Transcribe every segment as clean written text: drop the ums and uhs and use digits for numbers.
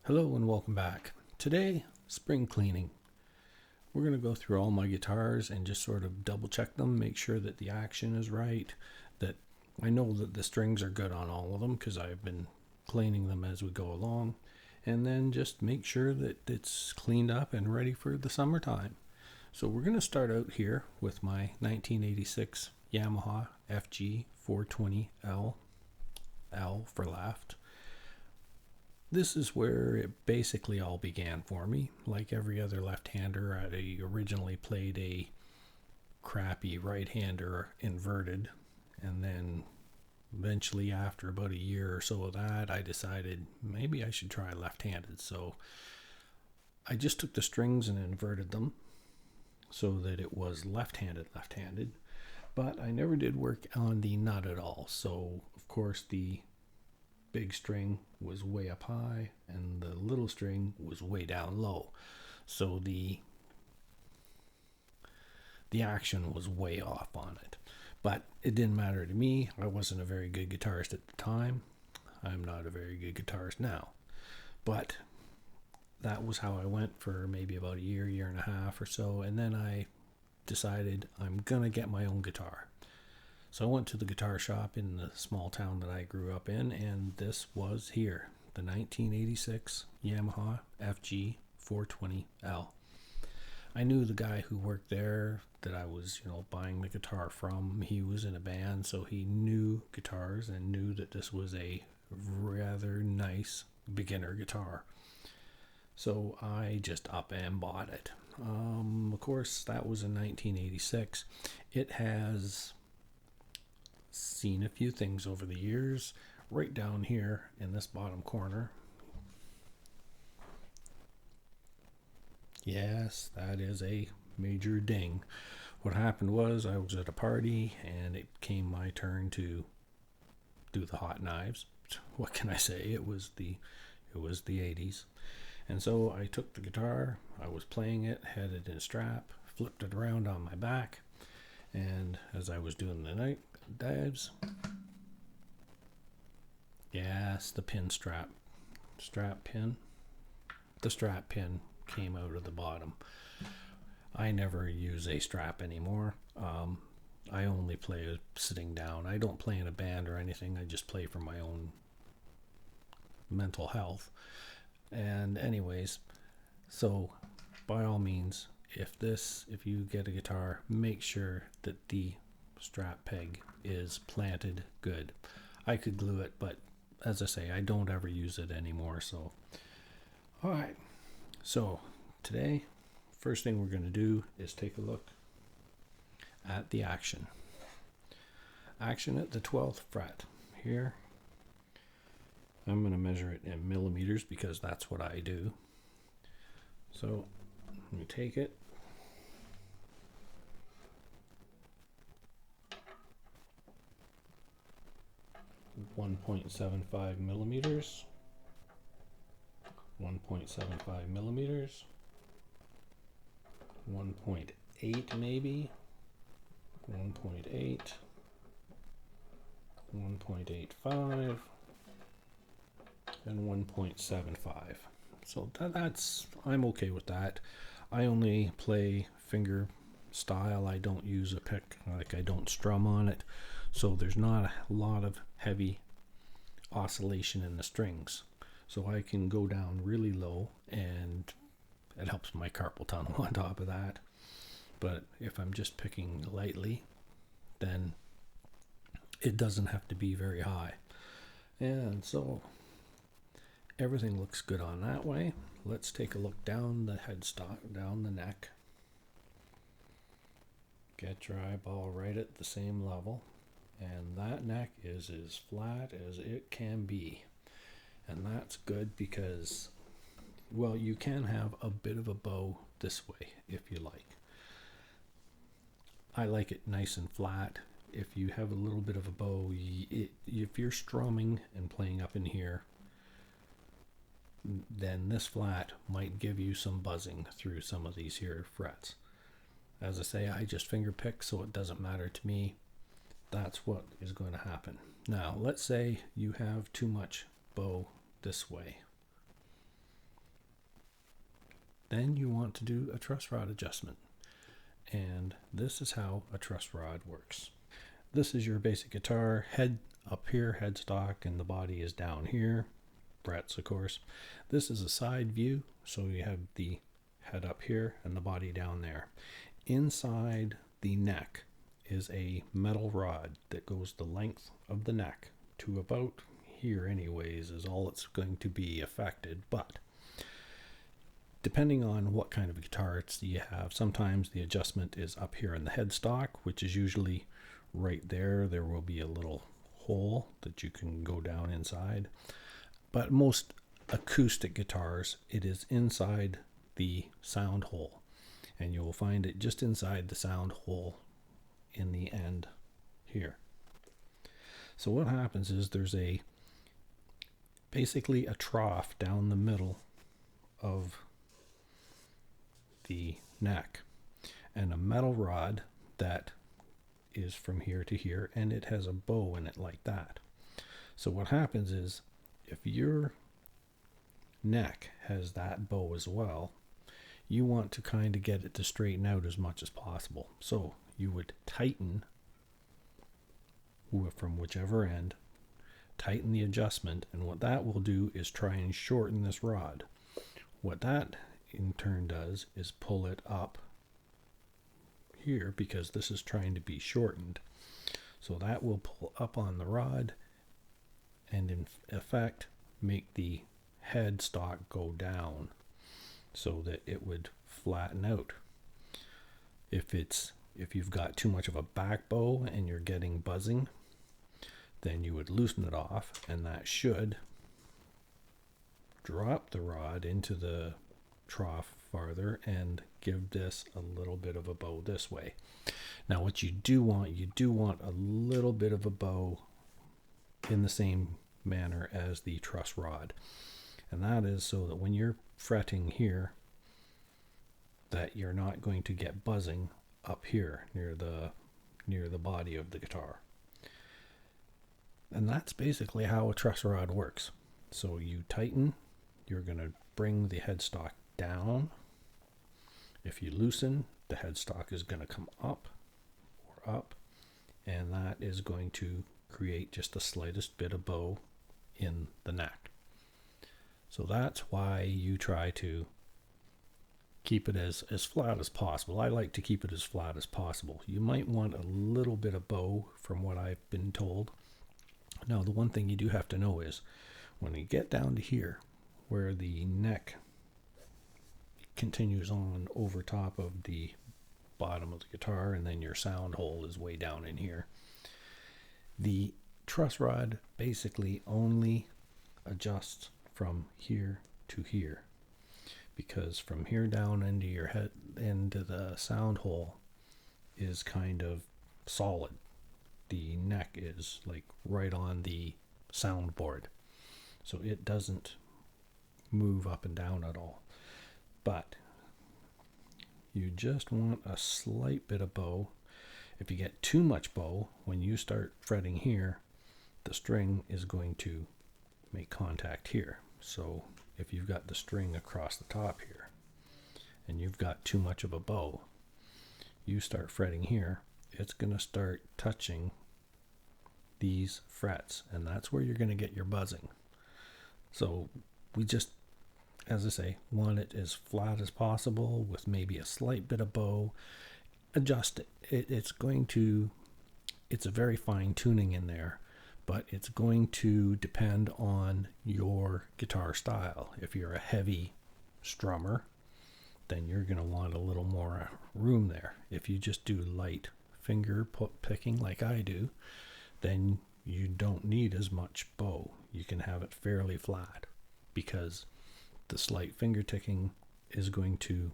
Hello and welcome back. Today, spring cleaning. We're going to go through all my guitars and just sort of double check them, make sure that the action is right, that I know that the strings are good on all of them because I've been cleaning them as we go along, and then just make sure that it's cleaned up and ready for the summertime. So we're going to start out here with my 1986 Yamaha FG420-L, L for left. This is where it basically all began for me. Like every other left-hander, I originally played a crappy right-hander inverted, and then eventually after about a year or so of that, I decided maybe I should try left-handed. So I just took the strings and inverted them so that it was left-handed, but I never did work on the nut at all. So of course the big string was way up high and the little string was way down low, so the action was way off on it. But it didn't matter to me. I wasn't a very good guitarist at the time. I'm not a very good guitarist now, but that was how I went for maybe about a year and a half or so, and then I decided I'm gonna get my own guitar. So I went to the guitar shop in the small town that I grew up in, and this was here, the 1986 Yamaha FG420-L. I knew the guy who worked there that I was, buying the guitar from. He was in a band, so he knew guitars and knew that this was a rather nice beginner guitar. So I just up and bought it. Of course, that was in 1986. It has seen a few things over the years. Right down here in this bottom corner, yes, that is a major ding. What happened was I was at a party and it came my turn to do the hot knives. What can I say? It was the 80s. And so I took the guitar, I was playing it, had it in a strap, flipped it around on my back, and as I was doing the night dives, yes, the pin strap pin, the strap pin came out of the bottom. I never use a strap anymore. I only play sitting down. I don't play in a band or anything. I just play for my own mental health. And anyways, so by all means, if you get a guitar, make sure that the strap peg is planted good. I could glue it, but as I say, I don't ever use it anymore. So all right, so today, first thing we're going to do is take a look at the action at the 12th fret here. I'm going to measure it in millimeters because that's what I do. So let me take it, 1.75 millimeters, 1.75 millimeters, 1.8 maybe, 1.8, 1.85, and 1.75. So that's, I'm okay with that. I only play finger style. I don't use a pick, like I don't strum on it. So there's not a lot of heavy oscillation in the strings. So I can go down really low and it helps my carpal tunnel on top of that. But if I'm just picking lightly, then it doesn't have to be very high. And so everything looks good on that way. Let's take a look down the headstock, down the neck. Get your eyeball right at the same level. And that neck is as flat as it can be. And that's good because, well, you can have a bit of a bow this way if you like. I like it nice and flat. If you have a little bit of a bow, if you're strumming and playing up in here, then this flat might give you some buzzing through some of these here frets. As I say, I just finger pick, so it doesn't matter to me. That's what is going to happen. Now, let's say you have too much bow this way. then you want to do a truss rod adjustment. And this is how a truss rod works. This is your basic guitar, head up here, headstock, and the body is down here. Frets, of course. This is a side view, so you have the head up here and the body down there. Inside the neck is a metal rod that goes the length of the neck to about here anyways, is all it's going to be affected. But depending on what kind of guitar you have, sometimes the adjustment is up here in the headstock, which is usually right there. There will be a little hole that you can go down inside. But most acoustic guitars, it is inside the sound hole. And you will find it just inside the sound hole in the end here. So what happens is there's basically a trough down the middle of the neck and a metal rod that is from here to here, and it has a bow in it like that. So what happens is if your neck has that bow as well, you want to kind of get it to straighten out as much as possible. So you would tighten from whichever end, tighten the adjustment, and what that will do is try and shorten this rod. What that in turn does is pull it up here, because this is trying to be shortened. So that will pull up on the rod and in effect make the headstock go down so that it would flatten out. If you've got too much of a back bow and you're getting buzzing, then you would loosen it off, and that should drop the rod into the trough farther and give this a little bit of a bow this way. Now what you do want a little bit of a bow in the same manner as the truss rod, and that is so that when you're fretting here, that you're not going to get buzzing up here near the body of the guitar. And that's basically how a truss rod works. So you tighten, you're going to bring the headstock down. If you loosen, the headstock is going to come up or up, and that is going to create just the slightest bit of bow in the neck. So that's why you try to keep it as flat as possible. I like to keep it as flat as possible. You might want a little bit of bow from what I've been told. Now, the one thing you do have to know is when you get down to here, where the neck continues on over top of the bottom of the guitar, and then your sound hole is way down in here, the truss rod basically only adjusts from here to here, because from here down into your head, into the sound hole, is kind of solid. The neck is like right on the soundboard, so it doesn't move up and down at all. But you just want a slight bit of bow. If you get too much bow, when you start fretting here, the string is going to make contact here. So if you've got the string across the top here and you've got too much of a bow, you start fretting here, it's going to start touching these frets, and that's where you're going to get your buzzing. So we just, as I say, want it as flat as possible with maybe a slight bit of bow. Adjust it. It's a very fine tuning in there, but it's going to depend on your guitar style. If you're a heavy strummer, then you're going to want a little more room there. If you just do light finger picking like I do, then you don't need as much bow. You can have it fairly flat, because the slight finger ticking is going to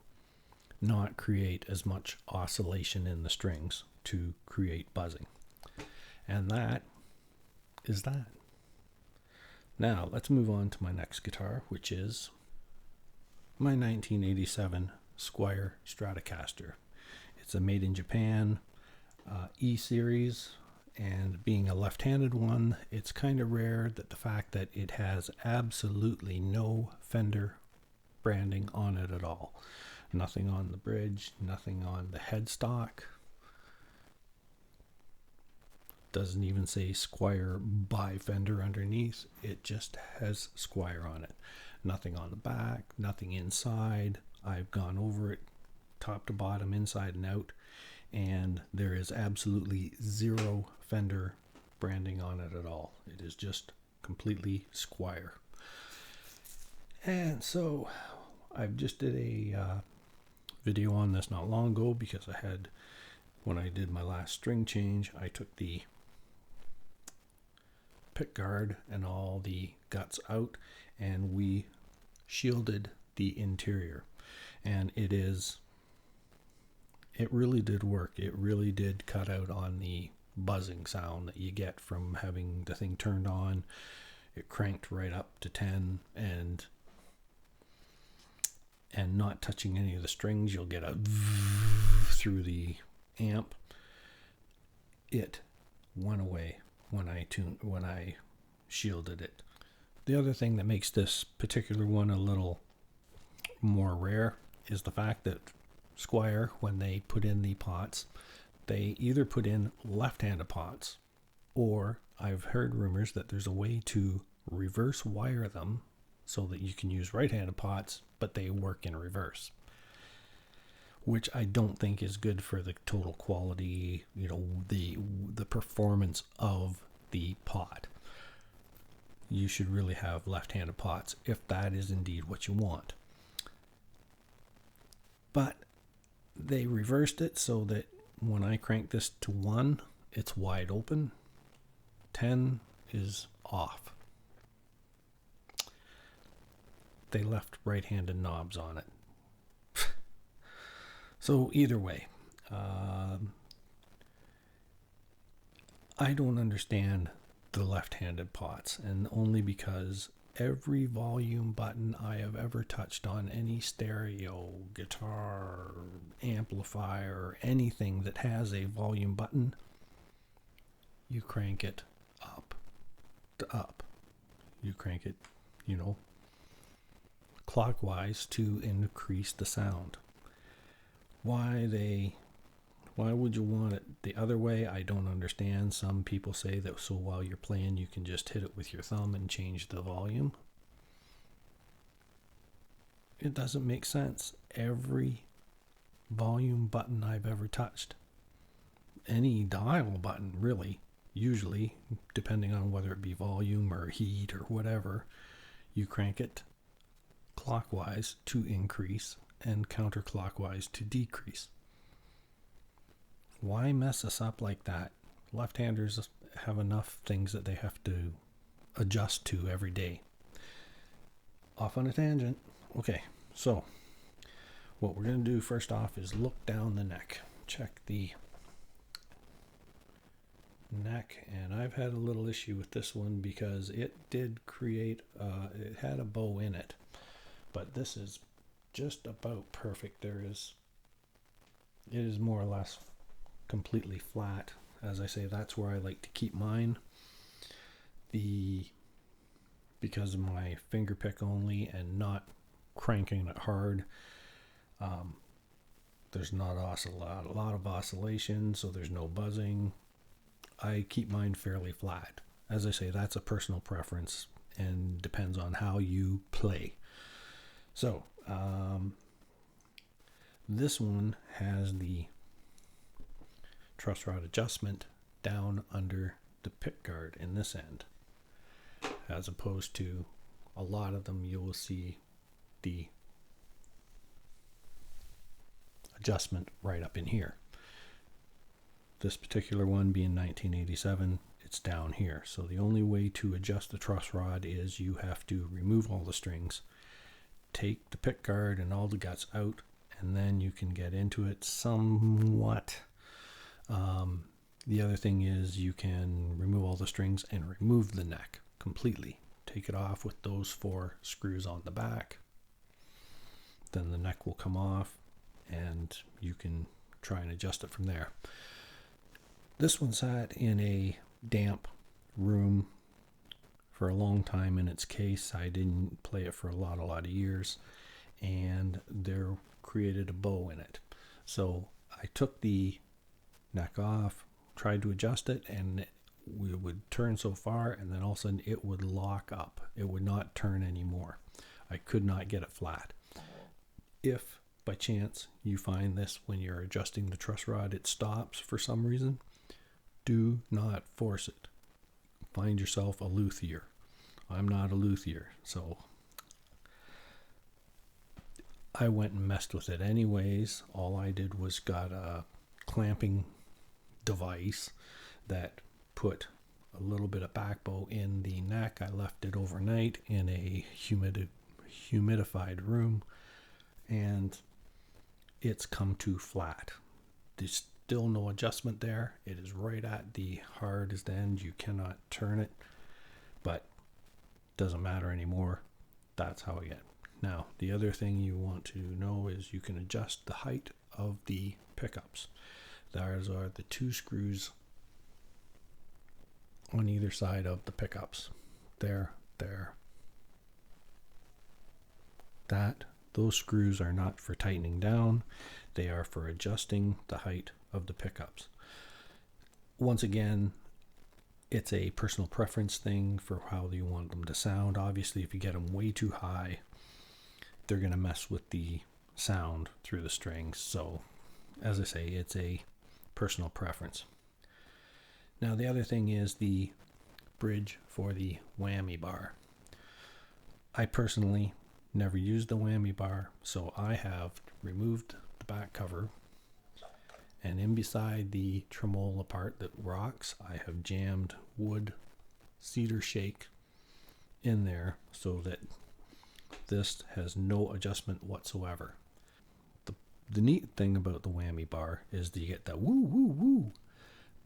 not create as much oscillation in the strings to create buzzing. And that is that. Now let's move on to my next guitar, which is my 1987 Squier Stratocaster. It's a made in Japan E series, and being a left-handed one, it's kind of rare that the fact that it has absolutely no Fender branding on it at all. Nothing on the bridge, nothing on the headstock. Doesn't even say Squier by fender underneath. It just has Squier on it. Nothing on the back, nothing inside. I've gone over it top to bottom, inside and out, and there is absolutely zero fender branding on it at all. It is just completely Squier. And so I've just did a video on this not long ago, because when I did my last string change, I took the pick guard and all the guts out, and we shielded the interior, and it really did work. It really did cut out on the buzzing sound that you get from having the thing turned on. It cranked right up to 10, and not touching any of the strings. You'll get a through the amp. It went away when I shielded it. The other thing that makes this particular one a little more rare is the fact that Squier, when they put in the pots, they either put in left-handed pots, or I've heard rumors that there's a way to reverse wire them so that you can use right-handed pots, but they work in reverse, which I don't think is good for the total quality, the performance of the pot. You should really have left-handed pots if that is indeed what you want. But they reversed it so that when I crank this to 1, it's wide open. 10 is off. They left right-handed knobs on it. So either way, I don't understand the left-handed pots, and only because every volume button I have ever touched on any stereo, guitar, amplifier, anything that has a volume button, you crank it up to up. You crank it, clockwise to increase the sound. Why would you want it the other way? I don't understand. Some people say that so while you're playing, you can just hit it with your thumb and change the volume. It doesn't make sense. Every volume button I've ever touched, any dial button really, usually, depending on whether it be volume or heat or whatever, you crank it clockwise to increase and counterclockwise to decrease. Why mess us up like that? Left-handers have enough things that they have to adjust to every day. Off on a tangent. Okay, so what we're going to do first off is look down the neck. Check the neck, and I've had a little issue with this one because it did create, it had a bow in it, but this is just about perfect. It is more or less completely flat. As I say, that's where I like to keep mine. Because of my finger pick only and not cranking it hard, there's not a lot of oscillation, so there's no buzzing. I keep mine fairly flat. As I say, that's a personal preference and depends on how you play. So this one has the truss rod adjustment down under the pick guard in this end, as opposed to a lot of them you will see the adjustment right up in here. This particular one being 1987, it's down here. So the only way to adjust the truss rod is you have to remove all the strings, take the pick guard and all the guts out, and then you can get into it somewhat. The other thing is you can remove all the strings and remove the neck completely. Take it off with those 4 screws on the back. Then the neck will come off and you can try and adjust it from there. This one sat in a damp room for a long time in its case. I didn't play it for a lot of years, and there created a bow in it. So I took the neck off, tried to adjust it, and we would turn so far, and then all of a sudden it would lock up. It would not turn anymore. I could not get it flat. If by chance you find this when you're adjusting the truss rod, it stops for some reason, do not force it. Find yourself a luthier. I'm not a luthier, so I went and messed with it anyways. All I did was got a clamping device that put a little bit of back bow in the neck. I left it overnight in a humidified room, and it's come to flat. There's still no adjustment there. It is right at the hardest end. You cannot turn it, but doesn't matter anymore. That's how I get. Now, the other thing you want to know is you can adjust the height of the pickups. Those are the 2 screws on either side of the pickups. There. Those screws are not for tightening down. They are for adjusting the height of the pickups. Once again, it's a personal preference thing for how you want them to sound. Obviously, if you get them way too high, they're going to mess with the sound through the strings. So, as I say, it's a personal preference. Now, the other thing is the bridge for the whammy bar. I personally never used the whammy bar, so I have removed the back cover, and in beside the tremolo part that rocks, I have jammed wood cedar shake in there so that this has no adjustment whatsoever. The neat thing about the whammy bar is that you get that woo woo woo.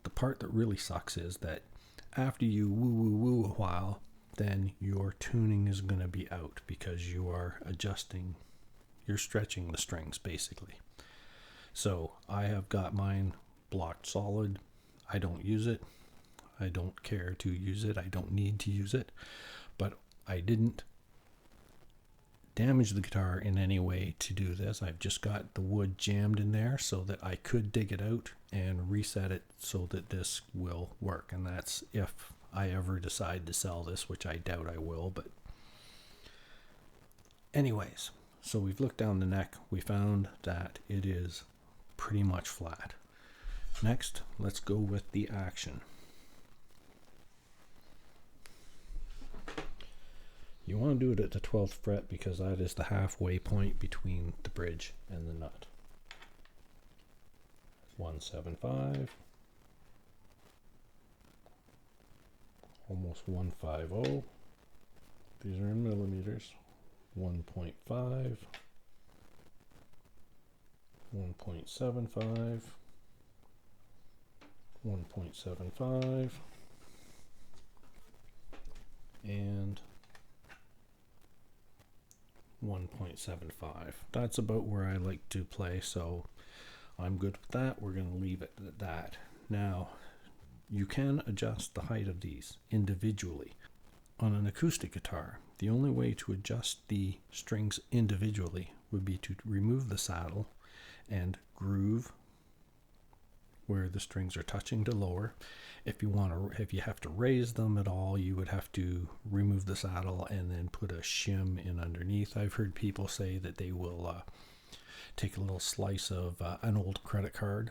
The part that really sucks is that after you woo woo woo a while, then your tuning is going to be out because you are adjusting, you're stretching the strings basically. So I have got mine blocked solid. I don't use it. I don't care to use it. I don't need to use it. But I didn't damage the guitar in any way to do this. I've just got the wood jammed in there so that I could dig it out and reset it so that this will work. And that's if I ever decide to sell this, which I doubt I will. But anyways, so we've looked down the neck. We found that it is pretty much flat. Next, let's go with the action. You want to do it at the 12th fret because that is the halfway point between the bridge and the nut. 175, almost 150. These are in millimeters. 1.5, 1.75, 1.75, and 1.75. That's about where I like to play, so I'm good with that. We're going to leave it at that. Now, you can adjust the height of these individually. On an acoustic guitar, the only way to adjust the strings individually would be to remove the saddle and groove where the strings are touching to lower. If you have to raise them at all, you would have to remove the saddle and then put a shim in underneath. I've heard people say that they will take a little slice of an old credit card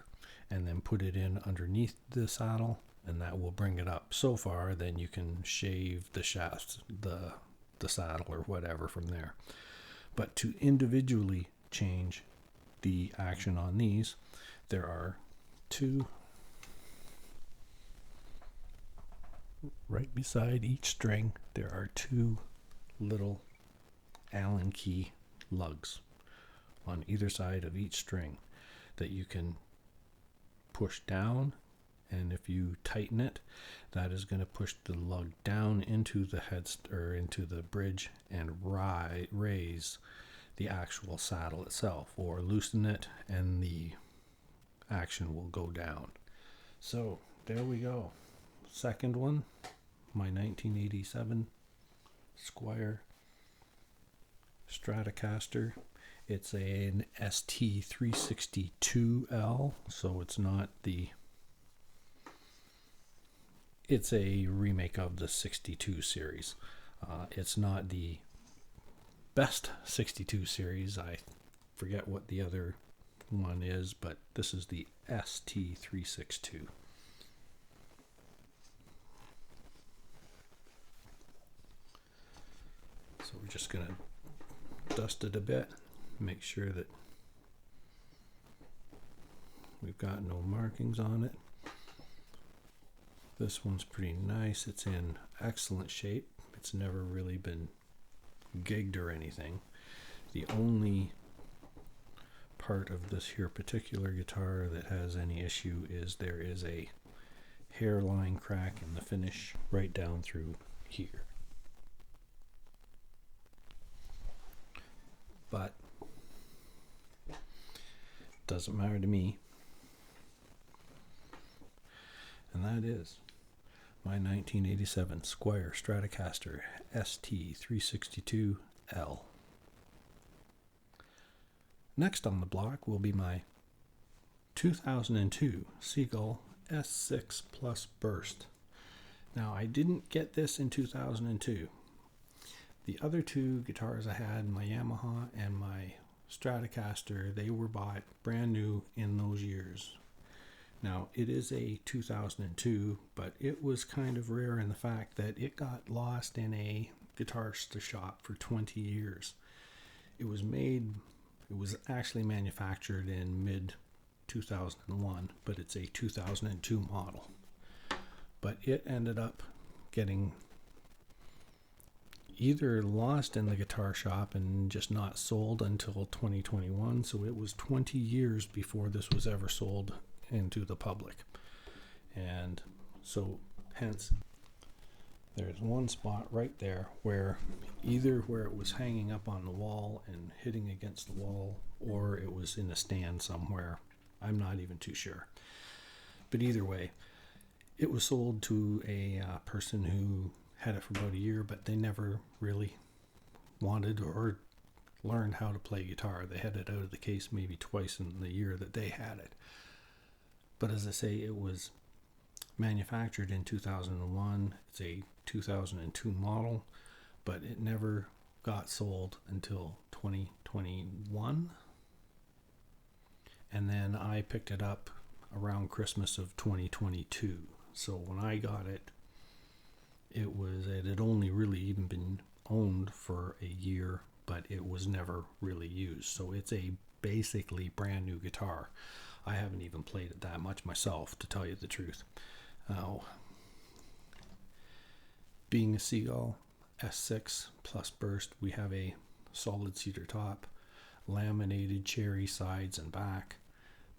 and then put it in underneath the saddle, and that will bring it up so far. Then you can shave the shafts, the saddle or whatever from there. But to individually change the action on these, there are 2 right beside each string. There are 2 little Allen key lugs on either side of each string that you can push down, and if you tighten it, that is going to push the lug down into the or into the bridge and raise the actual saddle itself, or loosen it and the action will go down. So there we go. Second one, my 1987 Squier Stratocaster. It's an ST362L, so it's not the... It's a remake of the 62 series. It's not the best 62 series. I forget what the other one is, but this is the ST362. So we're just going to dust it a bit, make sure that we've got no markings on it. This one's pretty nice. It's in excellent shape. It's never really been gigged or anything. The only part of this here particular guitar that has any issue is there is a hairline crack in the finish right down through here. But doesn't matter to me. And that is my 1987 Squier Stratocaster ST362L. Next on the block will be my 2002 Seagull S6 Burst. Now, I didn't get this in 2002. The other two guitars I had, my Yamaha and my Stratocaster, they were bought brand new in those years. Now, it is a 2002, but it was kind of rare in the fact that it got lost in a guitarist shop for 20 years. It was actually manufactured in mid-2001, but it's a 2002 model. But it ended up getting either lost in the guitar shop and just not sold until 2021, so it was 20 years before this was ever sold into the public. And so hence there's one spot right there where either where it was hanging up on the wall and hitting against the wall, or it was in a stand somewhere. I'm not even too sure, but either way, it was sold to a person who had it for about a year, but they never really wanted or learned how to play guitar. They had it out of the case maybe twice in the year that they had it. But as I say, it was manufactured in 2001. It's a 2002 model, but it never got sold until 2021. And then I picked it up around Christmas of 2022. So when I got it, it had only really even been owned for a year, but it was never really used. So it's a basically brand new guitar. I haven't even played it that much myself, to tell you the truth. Now, being a Seagull S6 Burst, we have a solid cedar top, laminated cherry sides and back.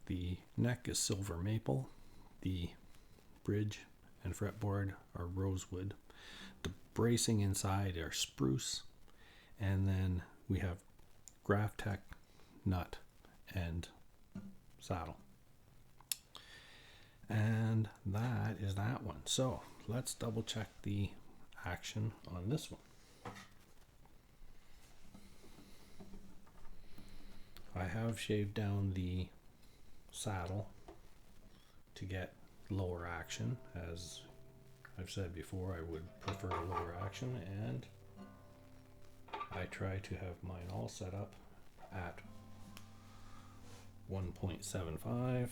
The neck is silver maple. The bridge and fretboard are rosewood. The bracing inside are spruce. And then we have Graphtec nut and saddle. And that is that one. So let's double check the action on this one. I have shaved down the saddle to get lower action. As I've said before, I would prefer lower action, and I try to have mine all set up at 1.75.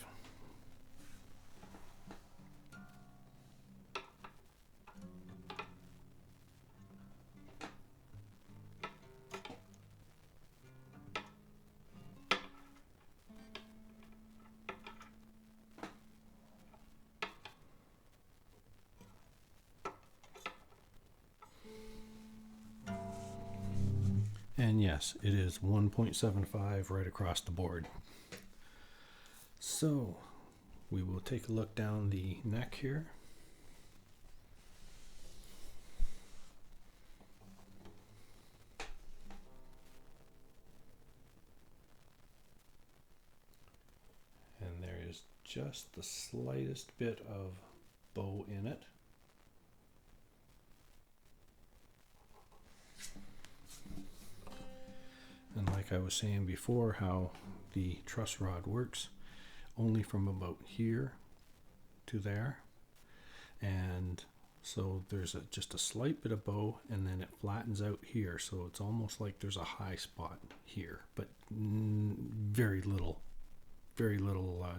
And yes, it is 1.75 right across the board. So we will take a look down the neck here. And there is just the slightest bit of bow in it. like I was saying before, how the truss rod works, only from about here to there. And so there's just a slight bit of bow, and then it flattens out here, so it's almost like there's a high spot here, but very little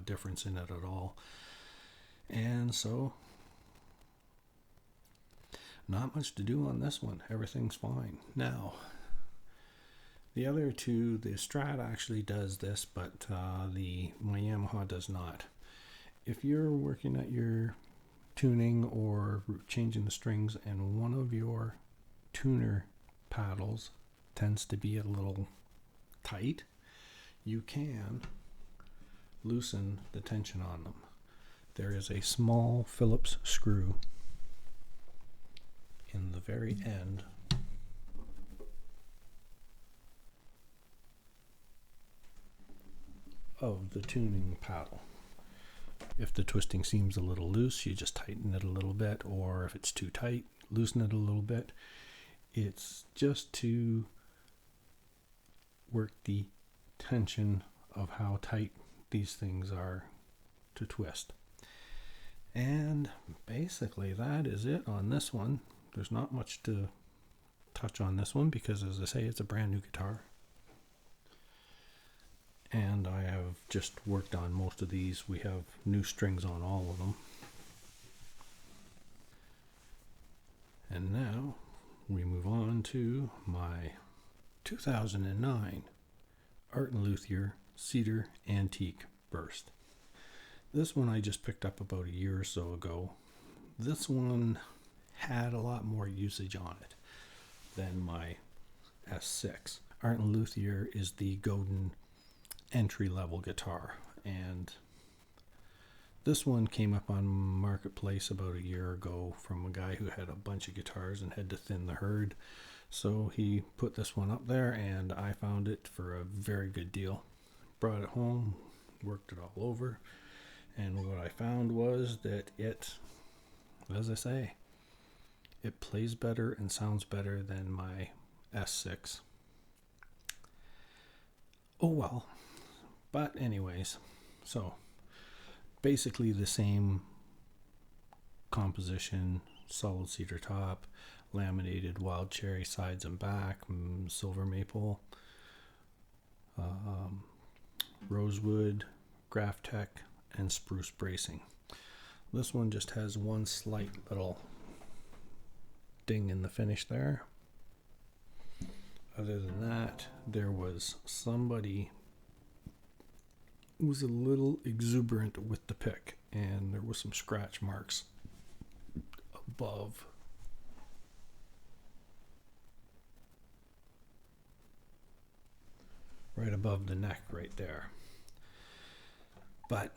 difference in it at all. And so not much to do on this one. Everything's fine. Now the other two, the Strat actually does this, but my Yamaha does not. If you're working at your tuning or changing the strings and one of your tuner paddles tends to be a little tight, you can loosen the tension on them. There is a small Phillips screw in the very end of the tuning paddle. If the twisting seems a little loose, you just tighten it a little bit, or if it's too tight, loosen it a little bit. It's just to work the tension of how tight these things are to twist. And basically that is it on this one. There's not much to touch on this one because, as I say, it's a brand new guitar. And I have just worked on most of these. We have new strings on all of them. And now we move on to my 2009 Art & Luthier Cedar Antique Burst. This one I just picked up about a year or so ago. This one had a lot more usage on it than my S6. Art & Luthier is the Godin entry-level guitar, and this one came up on Marketplace about a year ago from a guy who had a bunch of guitars and had to thin the herd, so he put this one up there, and I found it for a very good deal. Brought it home, worked it all over, and what I found was that it, as I say, it plays better and sounds better than my S6. Oh well. But anyways, so basically the same composition, solid cedar top, laminated wild cherry sides and back, silver maple, rosewood, Graphtec, and spruce bracing. This one just has one slight little ding in the finish there. Other than that, there was somebody who was a little exuberant with the pick, and there was some scratch marks above. Right above the neck right there. But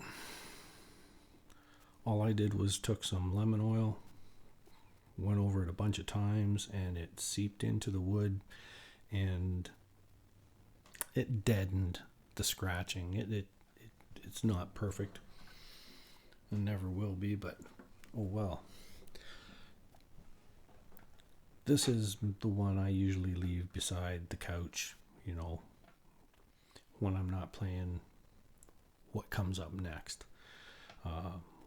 all I did was took some lemon oil, went over it a bunch of times, and it seeped into the wood, and it deadened the scratching. It's not perfect, and never will be, but oh well. This is the one I usually leave beside the couch, you know, when I'm not playing what comes up next,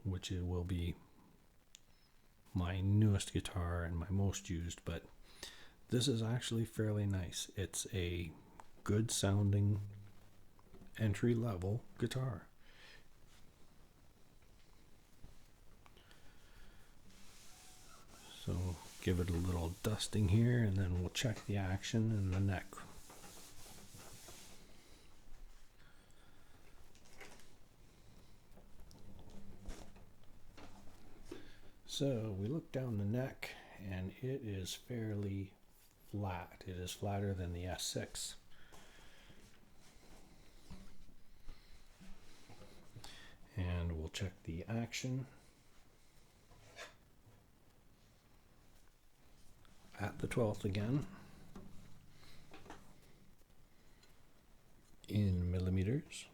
which it will be my newest guitar and my most used, but this is actually fairly nice. It's a good sounding entry level guitar. So give it a little dusting here, and then we'll check the action in the neck. So we look down the neck, and it is fairly flat. It is flatter than the S6. And we'll check the action at the 12th again in millimeters.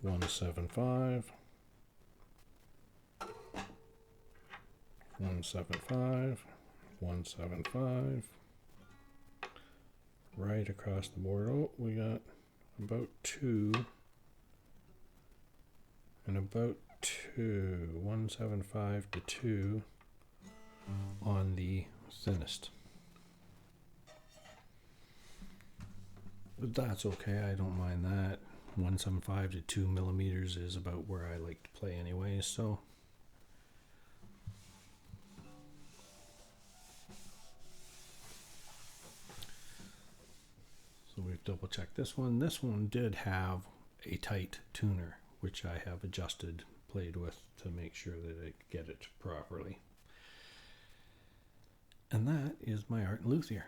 175, 175, 175, right across the board. Oh, we got about 2 and about 2, 175 to 2 on the thinnest. But that's okay, I don't mind that. 175 to 2 millimeters is about where I like to play anyway, so. So we've double checked this one. This one did have a tight tuner, which I have adjusted, played with to make sure that I get it properly. And that is my Art and Luthier.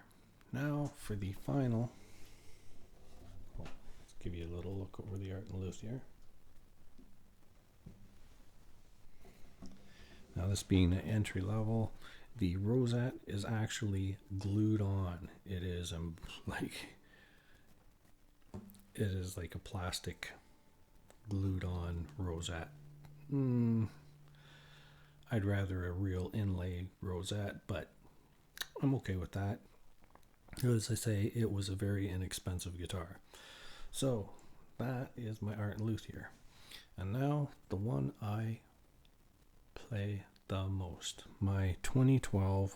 Now for the final. Well, let's give you a little look over the Art and Luthier. Now this being an entry level, the rosette is actually glued on. It is like a plastic glued on rosette. I'd rather a real inlay rosette, but I'm okay with that. As I say, it was a very inexpensive guitar. So that is my Art and Luthier. And now the one I play the most, my 2012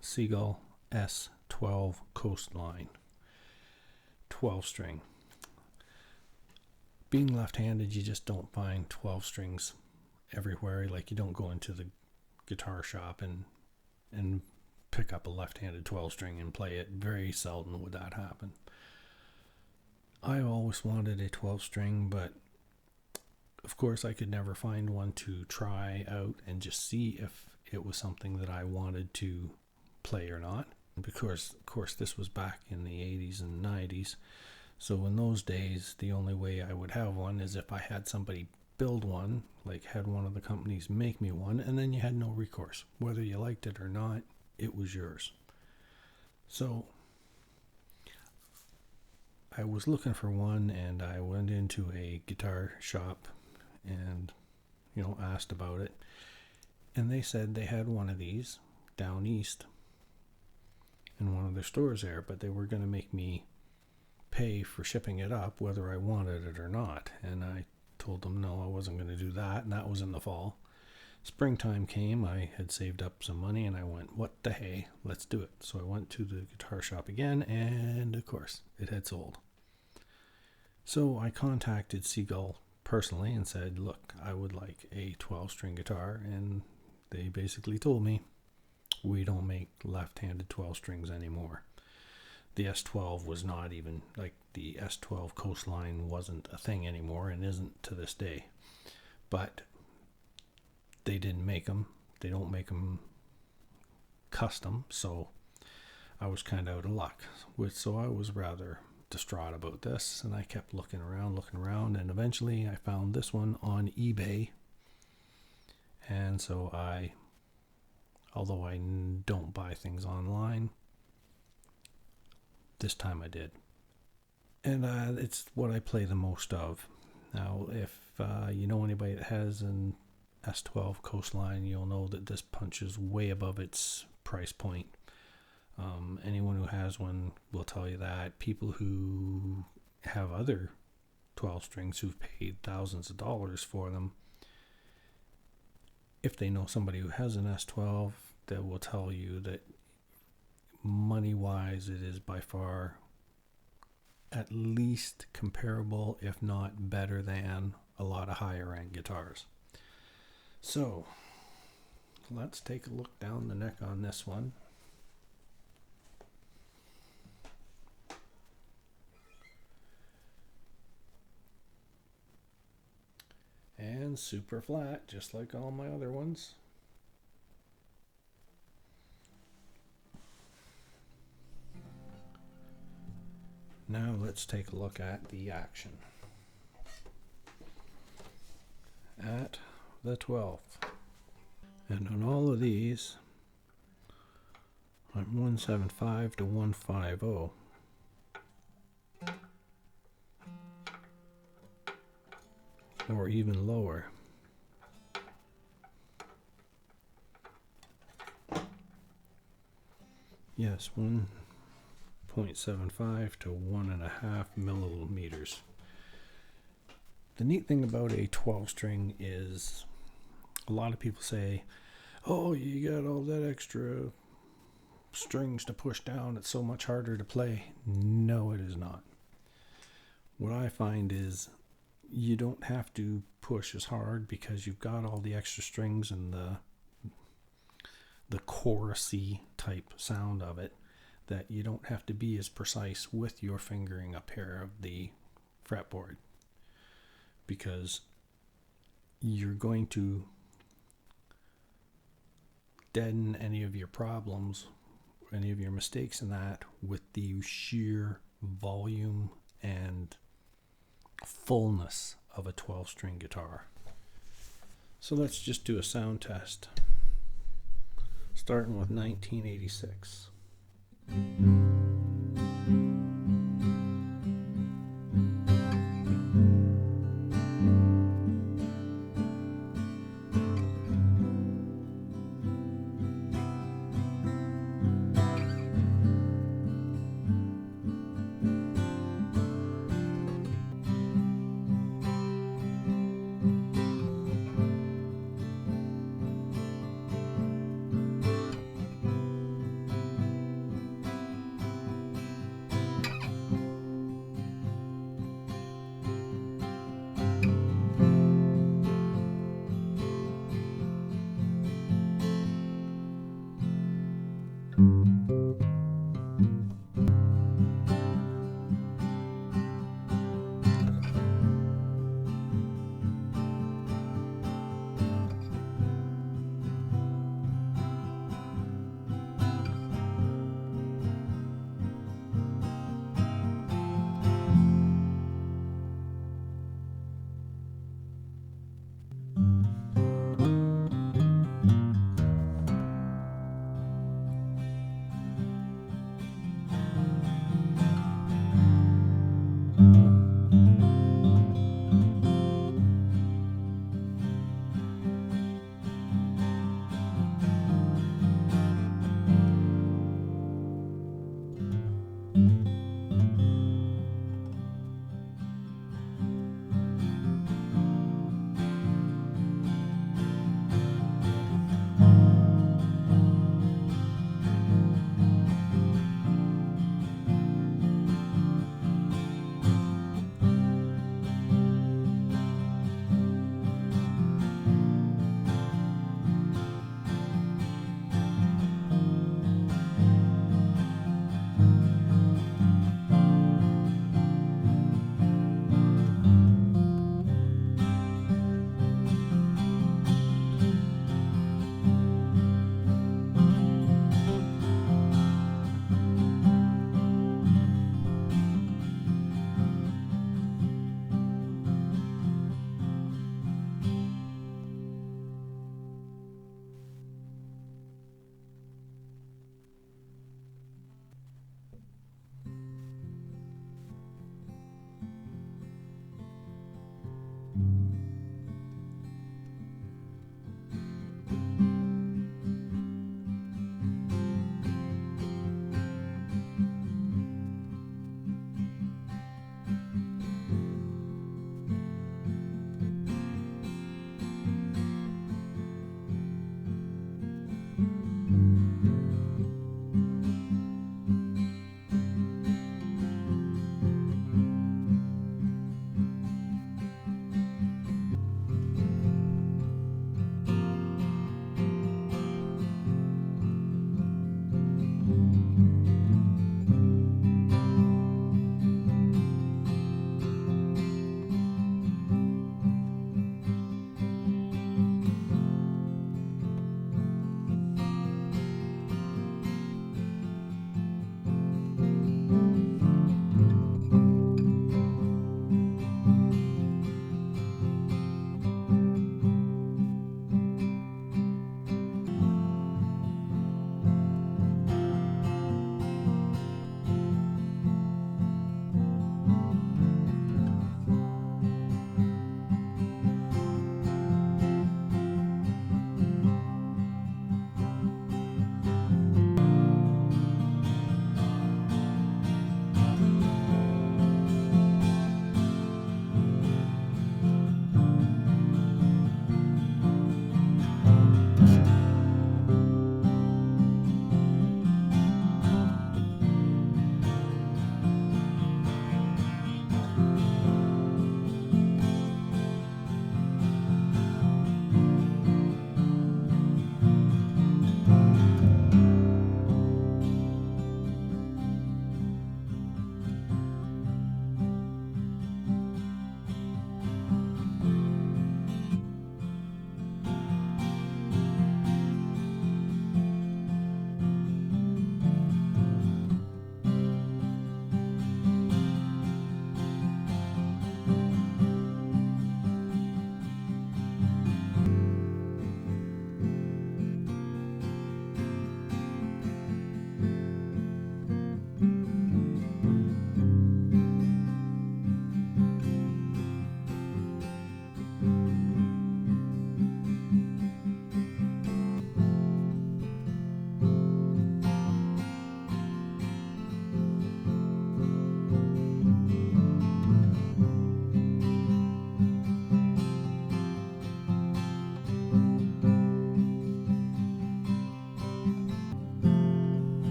Seagull S12 Coastline 12 string. Being left-handed, you just don't find 12 strings everywhere. Like, you don't go into the guitar shop and pick up a left-handed 12 string and play it. Very seldom would that happen. I always wanted a 12 string, but of course I could never find one to try out and just see if it was something that I wanted to play or not. Because of course this was back in the 80s and 90s. So in those days, the only way I would have one is if I had somebody build one, like had one of the companies make me one, and then you had no recourse. Whether you liked it or not, it was yours. So I was looking for one, and I went into a guitar shop and, asked about it. And they said they had one of these down east in one of their stores there, but they were going to make me pay for shipping it up whether I wanted it or not. And I told them no, I wasn't going to do that, and that was in the fall. Springtime came, I had saved up some money, and I went, what the hey, let's do it. So I went to the guitar shop again, and of course it had sold. So I contacted Seagull personally and said, look, I would like a 12 string guitar, and they basically told me, we don't make left-handed 12 strings anymore. The S12 was not even, like, the S12 Coastline wasn't a thing anymore and isn't to this day. But they didn't make them. They don't make them custom, so I was kind of out of luck. So I was rather distraught about this, and I kept looking around, and eventually I found this one on eBay. And so although I don't buy things online, this time I did. And it's what I play the most of. Now, if you know anybody that has an S12 Coastline, you'll know that this punches way above its price point. Anyone who has one will tell you that. People who have other 12 strings who've paid thousands of dollars for them, if they know somebody who has an S12, they will tell you that money-wise, it is by far at least comparable, if not better than, a lot of higher-end guitars. So, let's take a look down the neck on this one. And super flat, just like all my other ones. Now let's take a look at the action. At the 12th. And on all of these, I'm 175 to 150. Or even lower. Yes, 1.5 0.75 to 1.5 millimeters. The neat thing about a 12 string is a lot of people say, oh, you got all that extra strings to push down, it's so much harder to play. No, it is not. What I find is you don't have to push as hard because you've got all the extra strings and the chorusy type sound of it, that you don't have to be as precise with your fingering up here of the fretboard, because you're going to deaden any of your problems, any of your mistakes in that, with the sheer volume and fullness of a 12 string guitar. So let's just do a sound test, starting with 1986.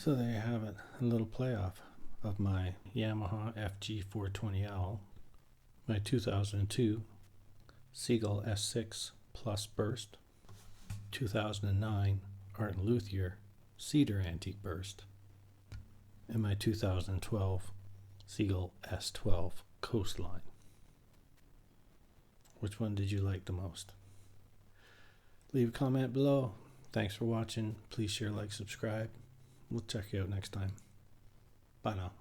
So there you have it, a little playoff of my Yamaha FG420-L, my 2002 Seagull S6 Plus Burst, 2009 Art Lutherie Cedar Antique Burst, and my 2012 Seagull S12 Coastline. Which one did you like the most? Leave a comment below. Thanks for watching. Please share, like, subscribe. We'll check you out next time. Bye now.